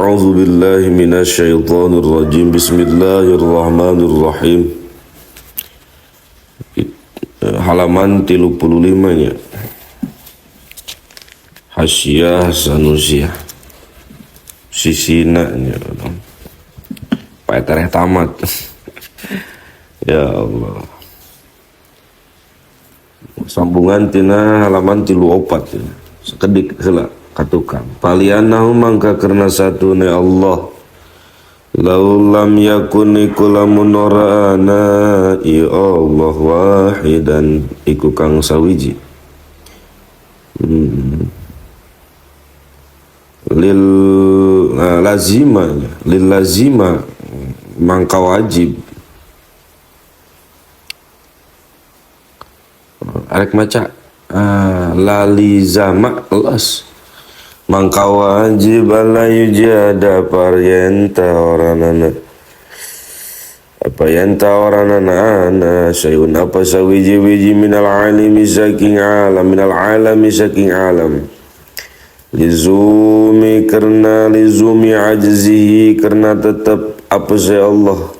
A'udzu billahi minasyaitonir rajim. Bismillahirrahmanirrahim. Halaman 35 nya. Hasyah Sanusiah. Sisina nya. Pae tareh tamat. Ya Allah. Sambungan tina halaman 34 ya. Sekedik heula katukang. Palianahu mangka karena satu ne Allah. Laulam yakun iku lamun ora ana ya Allah wahidan iku kang sawiji. Lil lazima mangka wajib. Arek maca lalizama los mangka wajib la yujada paryenta oranana apa yanta oranana ana sayun apa sawiji-wiji minal alimi saking alam minal alami saking alam lizumi karena lizumi ajzihi karena tetap apa saya Allah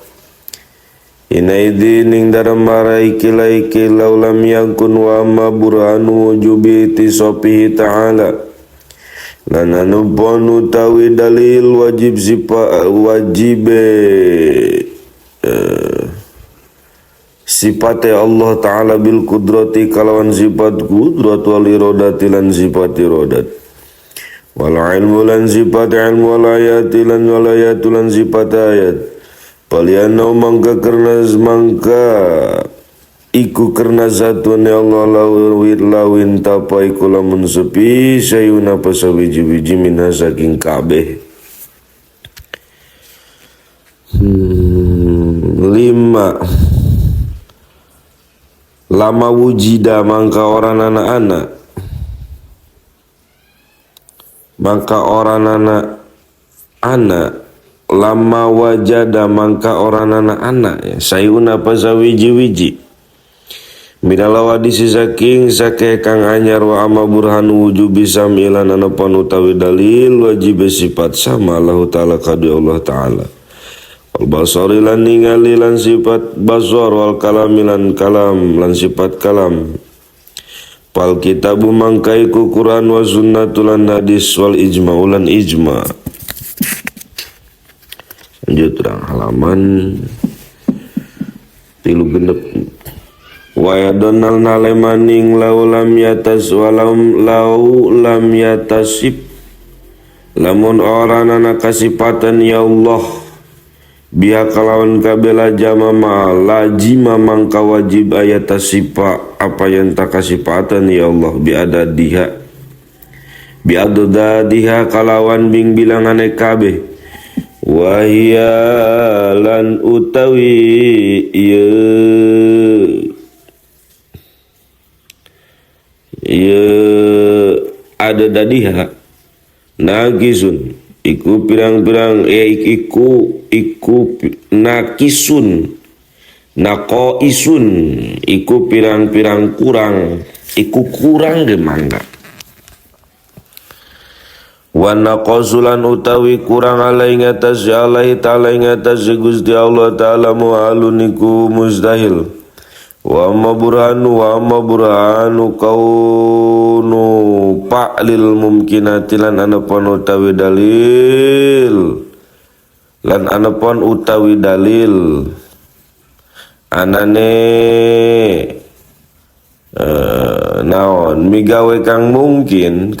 inaidi ning dalam marai kilai kilau lam yakun wa ma burhanu wujubi tisopihi ta'ala lananu ponu tawi dalil wajib sifat Allah ta'ala bil kudrati kalawan sifat kudrat wal irodati lan sifat irodat wal ilmu lan sifat ilmu wal ayati lan wal ayatu lan sifat ayat palianau mangka karena mangka iku karena zatune Allah lawin tapai kulamun sepi sayun apa sawiji-wiji minha saking kabeh. 5 lama wujida mangka orang anak-anak lama wajada mangka orang anak-anak ya sayun apa sawiji-wiji minalawadi saking sake kang anyar wa amma burhan wujubi samilan anapan utawi dalil wajib sifat sama Allah ta'ala kadi Allah ta'ala wal basari lan ningali lan sifat basar wal kalamilan kalam lan sifat kalam pal kitabu mangkai ku Quran wa sunnatulan hadis wal ijma ulan ijma. Lanjut halaman 36 wa yadonal nalemaning laulam yatas lam yatasib lamun orana kasipatan ya Allah biha kalawan kabela jama lajima mangka wajib ayatasipa apa yang tak kasipatan ya Allah biadadiha kalawan bing bilangane kabeh wahia lan utawi ada dadiha nagisun iku pirang-pirang iku nakisun nakoisun iku pirang-pirang kurang iku kurang gemangga wa naqasulan utawi kurang alai ngatas alai ta'ala ngatas Gusti Allah ta'ala mu'alun iku mustahil wa amma burhanu kaunu pa'lil mumkinati lan anapun utawi dalil anane naon migawe kang mungkin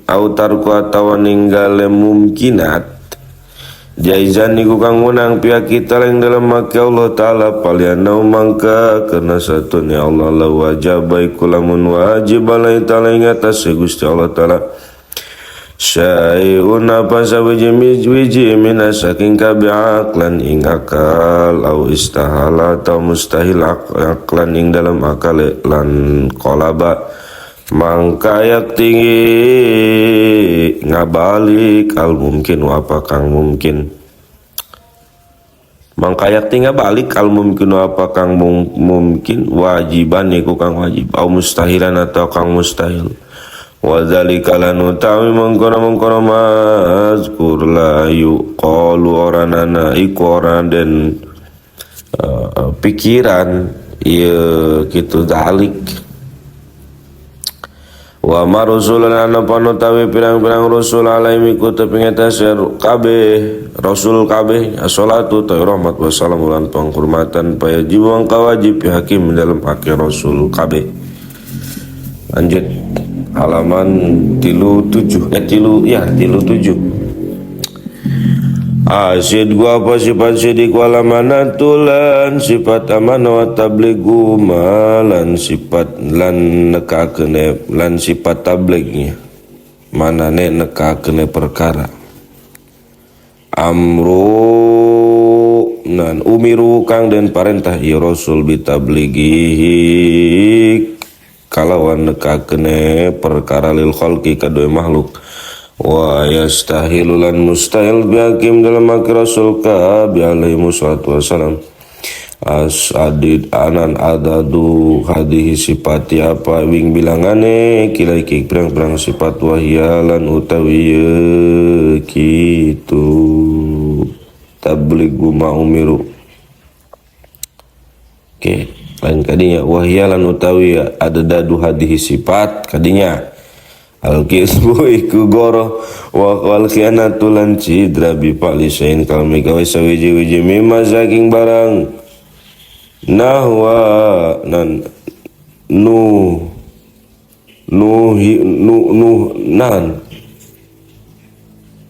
autar ku atawa ninggale mumkinat jaizan niku kang menang pihak kita yang dalam maka Allah ta'ala palianau mangka karena satunya Allah la wajib baikulamun wajib alai ta'ala ing atas Gusti Allah ta'ala syai'un apa sawiji minasaking kabi aklan ing akal au istahala atau mustahil aklan ing dalam akal lan kolaba mangka yak tinggi ngabalik al mungkin apa kang mungkin mangka yak tinggi ngabalik al mungkin apa kang mungkin wajiban iku kang wajib au mustahilan atau kang mustahil wa dzalika lan utawi mengkono-mengkono mazkur la yuqalu oranana iku orang dan pikiran ieu kitu dalik wa ma rusulana panutawi pirang-pirang rasul alaihi kutu pingatase kabeh rasul kabeh assalatu ta rahmat wa salam lan penghormatan payajib wang kawajib hakim dalam akhir rasul kabeh. Lanjut halaman 37 Asyid gua apa sifat sidik wal amanatulan sifat amanah wa tabligu malan sifat lan nekakene lan sifat tablignya manane nekakene perkara amru nan umiru kang den parentah ya rasul bitablighi kalawan nekakene perkara lil khalqi kadue makhluk wa yastahilu lan mustahil bihakim dalam akhir rasul ka bi alaihi wassalatu wassalam asadid anan adadu hadihi sifati apa wing bilangane kilaiki perang-perang sifat wahyalan utawi kitu tabligu ma umiru. Oke, lain kadinya wahyalan utawi adadu hadihi sifat kadinya al-kisbu iku goro wa wal khianatu lan cidra bi palisain kal megawe sawiji-wiji mimma saking barang nahwa nan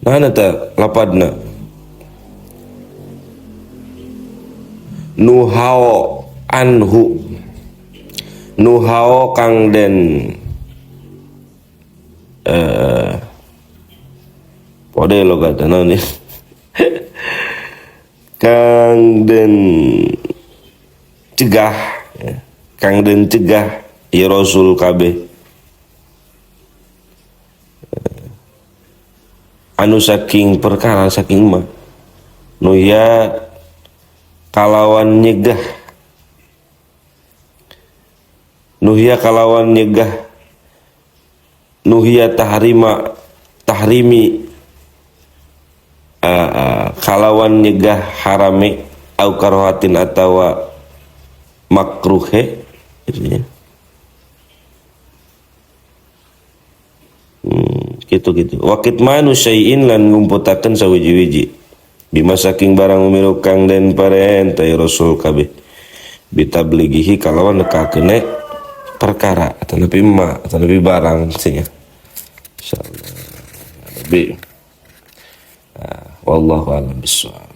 nan ta lapadna nuhao anhu nuhao kang den pode lo kata nani kang den cegah kang den cegah ya rasul kabeh anu saking perkara saking mah nu ya kalawan nyegah nuhya kalawan nyegah nuhya tahrimi kalawan nyegah harame au karohatin atawa makruhe gitu wakit manu syai'in lan ngumputaken sawiji-wiji bima saking barang umiru kang den parentah rasul kabeh bitablighihi kalawan nekakene perkara atau lebih barang sih insyaallah lebih wallahu a'lam bishawab.